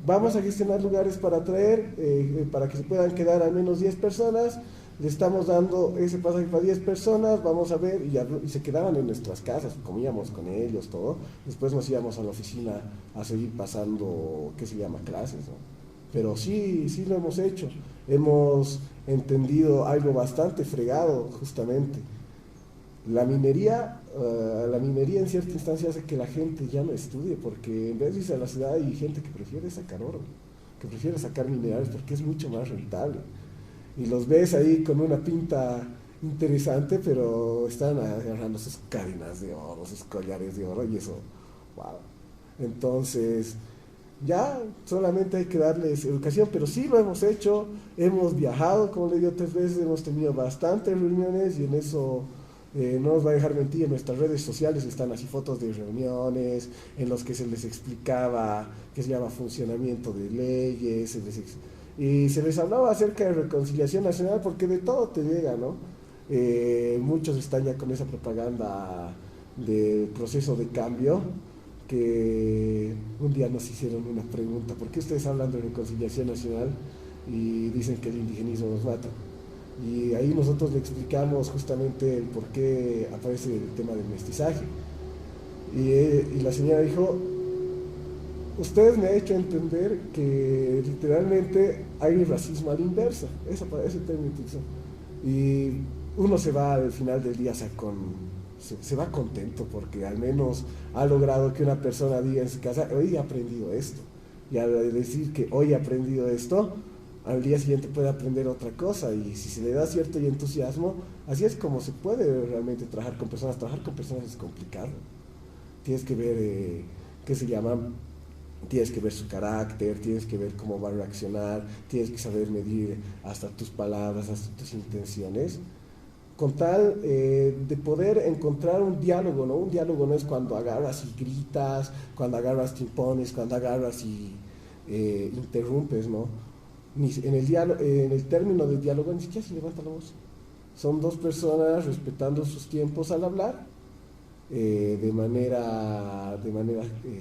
[SPEAKER 2] vamos a gestionar lugares para traer, para que se puedan quedar al menos 10 personas, le estamos dando ese pasaje para 10 personas, vamos a ver, y se quedaban en nuestras casas, comíamos con ellos, todo. Después nos íbamos a la oficina a seguir pasando, ¿qué se llama?, clases, ¿no? Pero sí lo hemos hecho. Hemos entendido algo bastante fregado, justamente. La minería en cierta instancia hace que la gente ya no estudie, porque en vez de irse a la ciudad hay gente que prefiere sacar oro, que prefiere sacar minerales porque es mucho más rentable. Y los ves ahí con una pinta interesante, pero están agarrando sus cadenas de oro, sus collares de oro, y eso, wow. Entonces, ya solamente hay que darles educación, pero sí lo hemos hecho, hemos viajado, como le digo, 3 veces, hemos tenido bastantes reuniones, y en eso no nos va a dejar mentir, en nuestras redes sociales están así fotos de reuniones en los que se les explicaba qué se llama funcionamiento de leyes, y se les hablaba acerca de reconciliación nacional, porque de todo te llega, ¿no? Muchos están ya con esa propaganda del proceso de cambio, que un día nos hicieron una pregunta: ¿por qué ustedes hablan de reconciliación nacional y dicen que el indigenismo nos mata? Y ahí nosotros le explicamos justamente el por qué aparece el tema del mestizaje. Y la señora dijo: ustedes me han hecho entender que literalmente hay racismo a la inversa, ese término utilizó. Y uno se va al final del día, se va contento, porque al menos ha logrado que una persona diga en su casa: hoy he aprendido esto. Y al decir que hoy he aprendido esto, al día siguiente puede aprender otra cosa, y si se le da cierto entusiasmo, así es como se puede realmente trabajar con personas. Trabajar con personas es complicado. Tienes que ver, ¿qué se llama? Tienes que ver su carácter, tienes que ver cómo va a reaccionar, tienes que saber medir hasta tus palabras, hasta tus intenciones, con tal de poder encontrar un diálogo, ¿no? Un diálogo no es cuando agarras y gritas, cuando agarras y impones, cuando agarras y interrumpes, ¿no? En el término del diálogo ni siquiera se levanta la voz. Son 2 personas respetando sus tiempos al hablar, de manera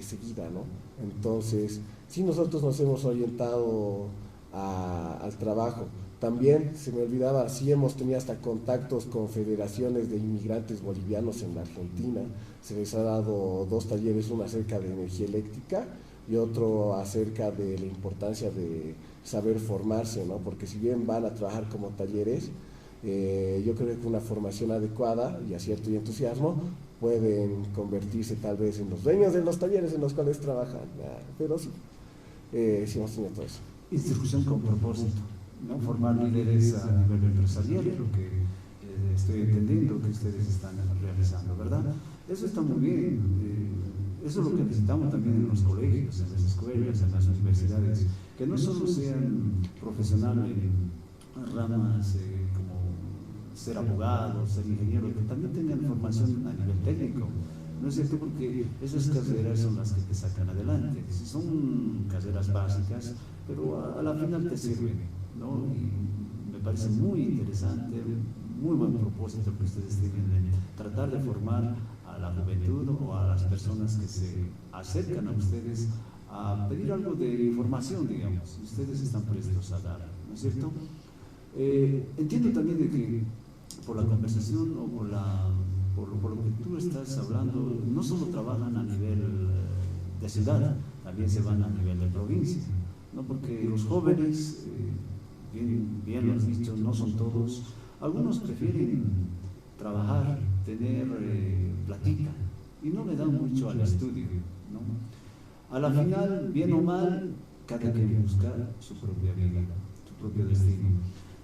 [SPEAKER 2] seguida, ¿no? Entonces, sí, nosotros nos hemos orientado al trabajo. También, se me olvidaba, sí hemos tenido hasta contactos con federaciones de inmigrantes bolivianos en la Argentina. Se les ha dado 2 talleres, uno acerca de energía eléctrica y otro acerca de la importancia de saber formarse, ¿no? Porque si bien van a trabajar como talleres, yo creo que una formación adecuada y acierto y entusiasmo pueden convertirse tal vez en los dueños de los talleres en los cuales trabajan. Pero sí, sí hemos tenido todo eso.
[SPEAKER 1] Institución con propósito, ¿no? Formar líderes a nivel empresarial, lo que estoy entendiendo que ustedes están realizando, ¿verdad? Eso está muy bien. Eso es lo que necesitamos también en los colegios, en las escuelas, en las universidades, que no solo sean profesionales en ramas como ser abogados, ser ingenieros, que también tengan formación a nivel técnico. ¿No es cierto? Porque esas carreras son las que te sacan adelante. Son carreras básicas, pero a la final te sirven, ¿no? Y me parece muy interesante, muy buen propósito que ustedes tienen de tratar de formar a la juventud o a las personas que se acercan a ustedes a pedir algo de información, digamos. Ustedes están prestos a dar, ¿no es cierto? Entiendo también de que por la conversación o por lo que tú estás hablando, no solo trabajan a nivel de ciudad, también se van a nivel de provincia, ¿no? Porque los jóvenes, bien lo has dicho, no son todos, algunos prefieren trabajar, tener platita, y no le dan mucho al estudio, ¿no? A la final, bien o mal, cada quien busca su propia vida, su propio destino.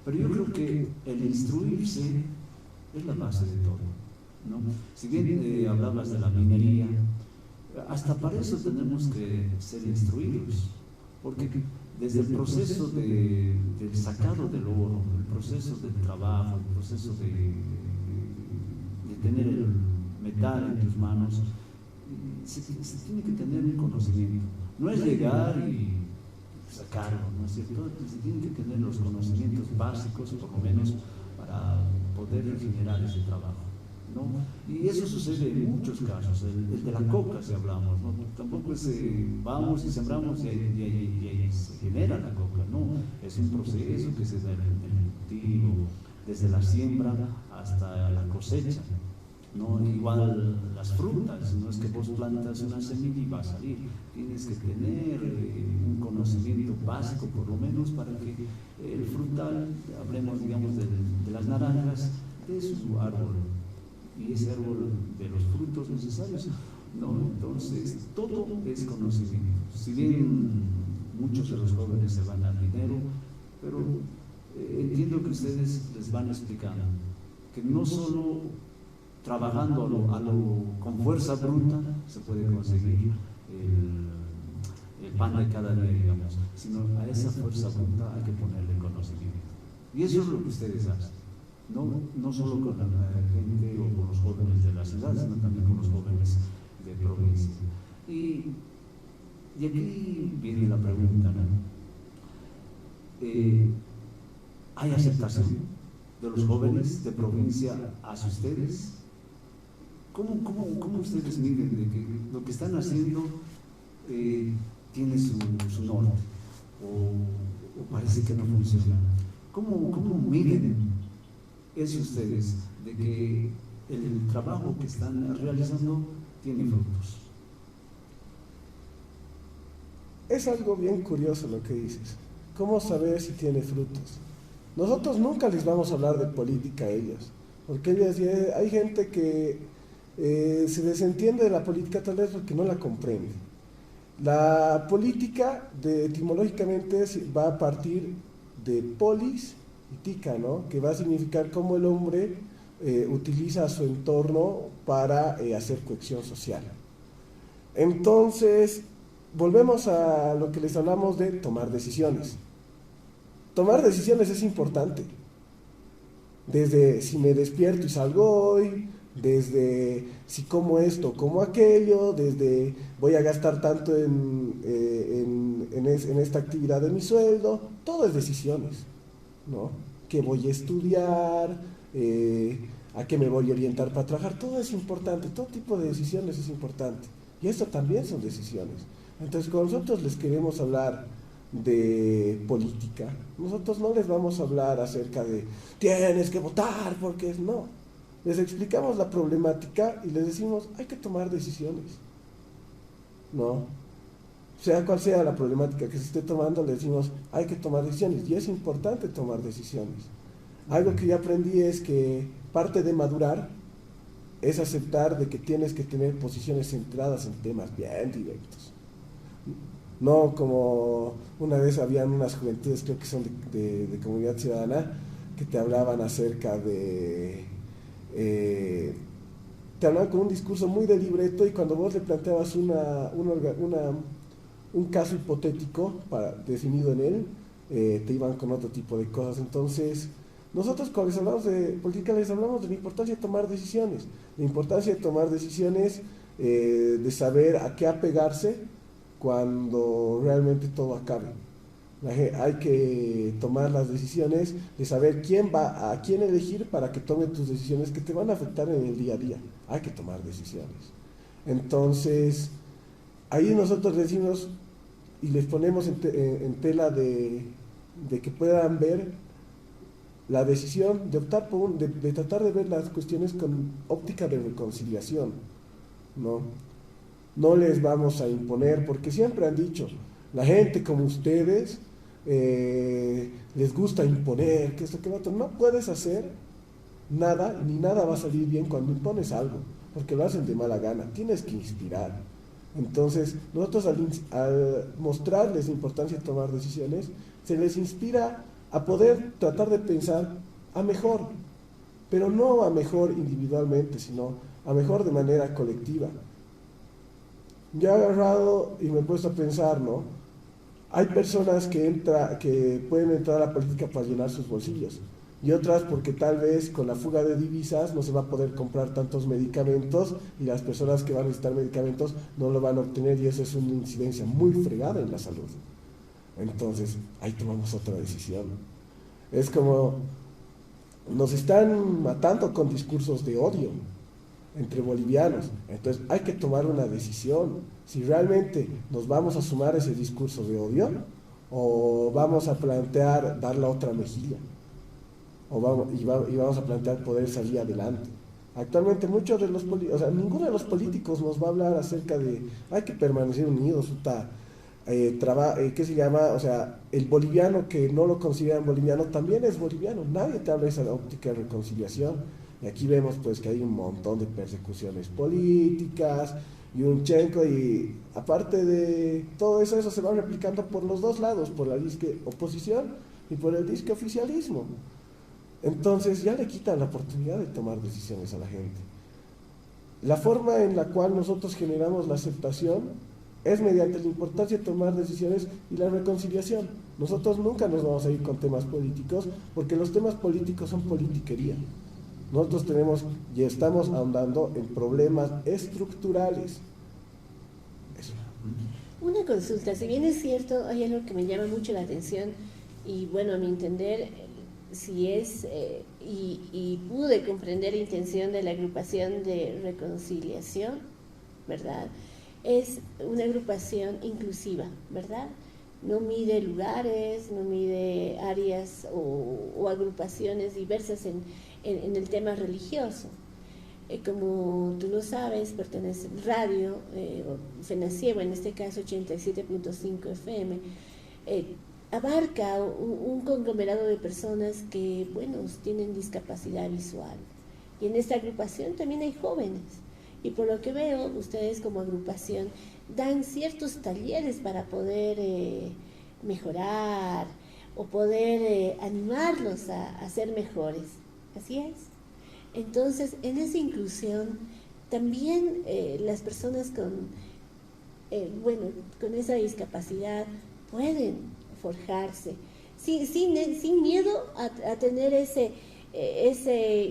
[SPEAKER 1] Pero yo creo que el instruirse es la base de todo, ¿no? Si bien hablabas de la minería, hasta para eso tenemos que ser instruidos, porque desde el proceso del sacado del oro, el proceso del trabajo, el proceso de tener el metal en tus manos, se tiene que tener un conocimiento. No es llegar y a cargo, ¿no es cierto? Se tienen que tener los conocimientos básicos, por lo menos, para poder generar ese trabajo, ¿no? Y eso sucede en muchos casos. El de la coca, si hablamos, ¿no? Tampoco es vamos y sembramos y ahí se genera la coca, ¿no? Es un proceso que se da en el cultivo, desde la siembra hasta la cosecha, ¿no? Igual las frutas, no es que vos plantas una semilla y va a salir, tienes que tener un conocimiento básico por lo menos para que el frutal, hablemos digamos de las naranjas, de su árbol, y ese árbol de los frutos necesarios, ¿no? Entonces todo es conocimiento. Si bien muchos de los jóvenes se van al dinero, pero entiendo que ustedes les van explicando que no solo trabajando con fuerza bruta se puede conseguir el pan de cada día, digamos, sino a esa fuerza bruta hay que ponerle conocimiento. Y eso es lo que ustedes hacen, no solo con la gente o con los jóvenes de la ciudad, sino también con los jóvenes de provincia. Y aquí viene la pregunta, ¿no? ¿Hay aceptación de los jóvenes de provincia hacia ustedes? ¿Cómo ustedes miden de que lo que están haciendo tiene su norte o parece que no funciona? ¿Cómo miden eso ustedes de que el trabajo que están realizando tiene frutos?
[SPEAKER 2] Es algo bien curioso lo que dices. ¿Cómo saber si tiene frutos? Nosotros nunca les vamos a hablar de política a ellos, porque ellos, hay gente que se desentiende de la política tal vez porque no la comprende. La política etimológicamente va a partir de polis y tica, ¿no? Que va a significar cómo el hombre utiliza su entorno para hacer cohesión social. Entonces, volvemos a lo que les hablamos de tomar decisiones. Tomar decisiones es importante. Desde si me despierto y salgo hoy, desde si como esto, como aquello, desde voy a gastar tanto en esta actividad de mi sueldo, todo es decisiones, ¿no? ¿Qué voy a estudiar? ¿A qué me voy a orientar para trabajar? Todo es importante, todo tipo de decisiones es importante. Y esto también son decisiones. Entonces, cuando nosotros les queremos hablar de política, nosotros no les vamos a hablar acerca de tienes que votar porque no. Les explicamos la problemática y les decimos hay que tomar decisiones, ¿no? Sea cual sea la problemática que se esté tomando, les decimos hay que tomar decisiones y es importante tomar decisiones. Algo que yo aprendí es que parte de madurar es aceptar de que tienes que tener posiciones centradas en temas bien directos. No como una vez habían unas juventudes, creo que son de Comunidad Ciudadana, que te hablaban acerca de... te hablaban con un discurso muy de libreto y cuando vos le planteabas un caso hipotético definido en él, te iban con otro tipo de cosas. Entonces, nosotros cuando les hablamos de política les hablamos de la importancia de tomar decisiones, de saber a qué apegarse cuando realmente todo acabe. Hay que tomar las decisiones de saber a quién elegir para que tome tus decisiones que te van a afectar en el día a día. Hay que tomar decisiones. Entonces, ahí nosotros decimos y les ponemos en tela de que puedan ver la decisión de optar por de tratar de ver las cuestiones con óptica de reconciliación, ¿no? No les vamos a imponer, porque siempre han dicho, la gente como ustedes les gusta imponer, que esto, que lo otro. No puedes hacer nada, ni nada va a salir bien cuando impones algo, porque lo hacen de mala gana, tienes que inspirar. Entonces, nosotros al mostrarles la importancia de tomar decisiones, se les inspira a poder tratar de pensar a mejor, pero no a mejor individualmente, sino a mejor de manera colectiva. Yo he agarrado y me he puesto a pensar, ¿no? Hay personas que pueden entrar a la política para llenar sus bolsillos y otras porque tal vez con la fuga de divisas no se va a poder comprar tantos medicamentos y las personas que van a necesitar medicamentos no lo van a obtener y eso es una incidencia muy fregada en la salud. Entonces, ahí tomamos otra decisión. Es como, nos están matando con discursos de odio entre bolivianos. Entonces, hay que tomar una decisión. Si realmente nos vamos a sumar a ese discurso de odio, o vamos a plantear dar la otra mejilla, y vamos a plantear poder salir adelante. Actualmente muchos de los políticos, o sea, ninguno de los políticos nos va a hablar acerca de hay que permanecer unidos, ¿qué se llama? O sea, el boliviano que no lo consideran boliviano también es boliviano, nadie te habla de esa óptica de reconciliación. Y aquí vemos pues que hay un montón de persecuciones políticas y un chenco, y aparte de todo eso, eso se va replicando por los dos lados, por la disque oposición y por el disque oficialismo. Entonces ya le quitan la oportunidad de tomar decisiones a la gente. La forma en la cual nosotros generamos la aceptación es mediante la importancia de tomar decisiones y la reconciliación. Nosotros nunca nos vamos a ir con temas políticos, porque los temas políticos son politiquería. Nosotros tenemos y estamos ahondando en problemas estructurales. Eso.
[SPEAKER 3] Una consulta, si bien es cierto, hay algo que me llama mucho la atención, y bueno, a mi entender, si es, y pude comprender la intención de la agrupación de reconciliación, ¿verdad? Es una agrupación inclusiva, ¿verdad? No mide lugares, no mide áreas o agrupaciones diversas en el tema religioso. Como tú lo sabes, pertenece radio, FENACIEGO, en este caso 87.5 FM, abarca un conglomerado de personas que, bueno, tienen discapacidad visual. Y en esta agrupación también hay jóvenes. Y por lo que veo, ustedes como agrupación dan ciertos talleres para poder mejorar o poder animarlos a ser mejores. Así es. Entonces, en esa inclusión, también las personas con esa discapacidad pueden forjarse sin miedo a tener ese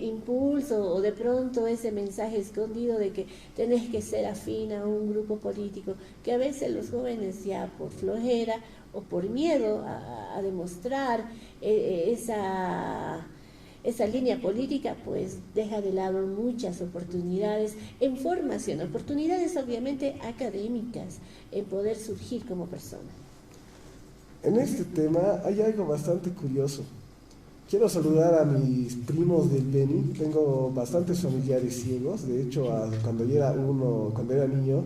[SPEAKER 3] impulso, o de pronto ese mensaje escondido de que tenés que ser afín a un grupo político, que a veces los jóvenes, ya por flojera o por miedo a demostrar esa línea política, pues deja de lado muchas oportunidades en formación, oportunidades obviamente académicas, en poder surgir como persona.
[SPEAKER 2] En este tema hay algo bastante curioso. Quiero saludar a mis primos del Beni. Tengo bastantes familiares ciegos. De hecho, cuando era niño,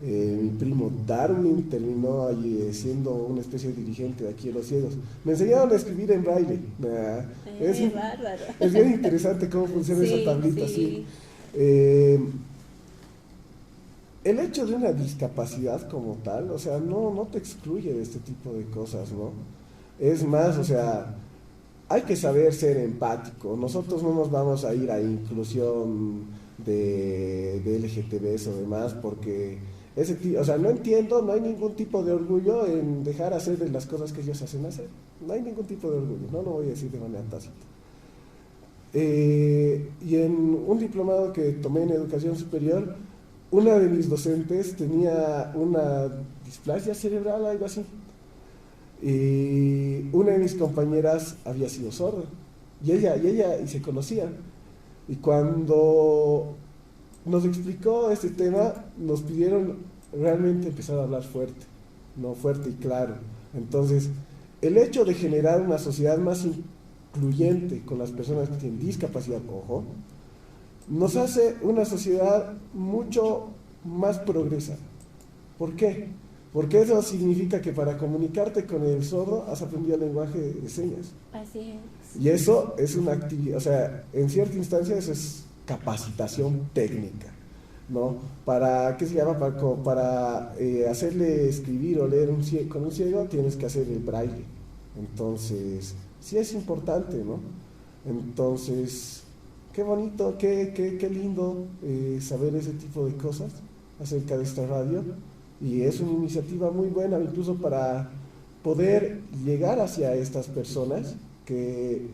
[SPEAKER 2] mi primo Darwin terminó siendo una especie de dirigente de aquí de los ciegos. Me enseñaron a escribir en braille.
[SPEAKER 3] Bárbaro.
[SPEAKER 2] Es bien interesante cómo funciona esa tablita.
[SPEAKER 3] Sí.
[SPEAKER 2] El hecho de una discapacidad como tal, o sea, no te excluye de este tipo de cosas, ¿no? Es más, o sea, hay que saber ser empático. Nosotros no nos vamos a ir a inclusión de LGTBs o demás, porque o sea, no entiendo, no hay ningún tipo de orgullo en dejar hacer las cosas que ellos hacen hacer. No hay ningún tipo de orgullo, no lo voy a decir de manera tácita. Y en un diplomado que tomé en educación superior, una de mis docentes tenía una displasia cerebral, algo así. Y una de mis compañeras había sido sorda, y se conocían. Y cuando nos explicó este tema, nos pidieron realmente empezar a hablar fuerte, no fuerte y claro. Entonces, el hecho de generar una sociedad más incluyente con las personas que tienen discapacidad, ojo, nos hace una sociedad mucho más progresa. ¿Por qué? Porque eso significa que para comunicarte con el sordo has aprendido el lenguaje de señas.
[SPEAKER 3] Así es.
[SPEAKER 2] Y eso es una actividad, o sea, en cierta instancia eso es capacitación técnica, ¿no? ¿Qué se llama? Para hacerle escribir o leer con un ciego tienes que hacer el braille. Entonces, sí es importante, ¿no? Entonces, qué bonito, qué lindo saber ese tipo de cosas acerca de esta radio. Y es una iniciativa muy buena, incluso para poder llegar hacia estas personas que,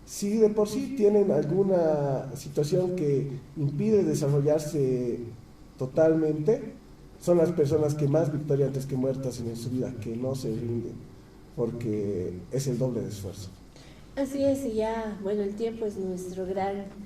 [SPEAKER 2] si de por sí tienen alguna situación que impide desarrollarse totalmente, son las personas que más victoria antes que muertas tienen en su vida, que no se rinden, porque es el doble de esfuerzo.
[SPEAKER 3] Así es, y ya, bueno, el tiempo es nuestro gran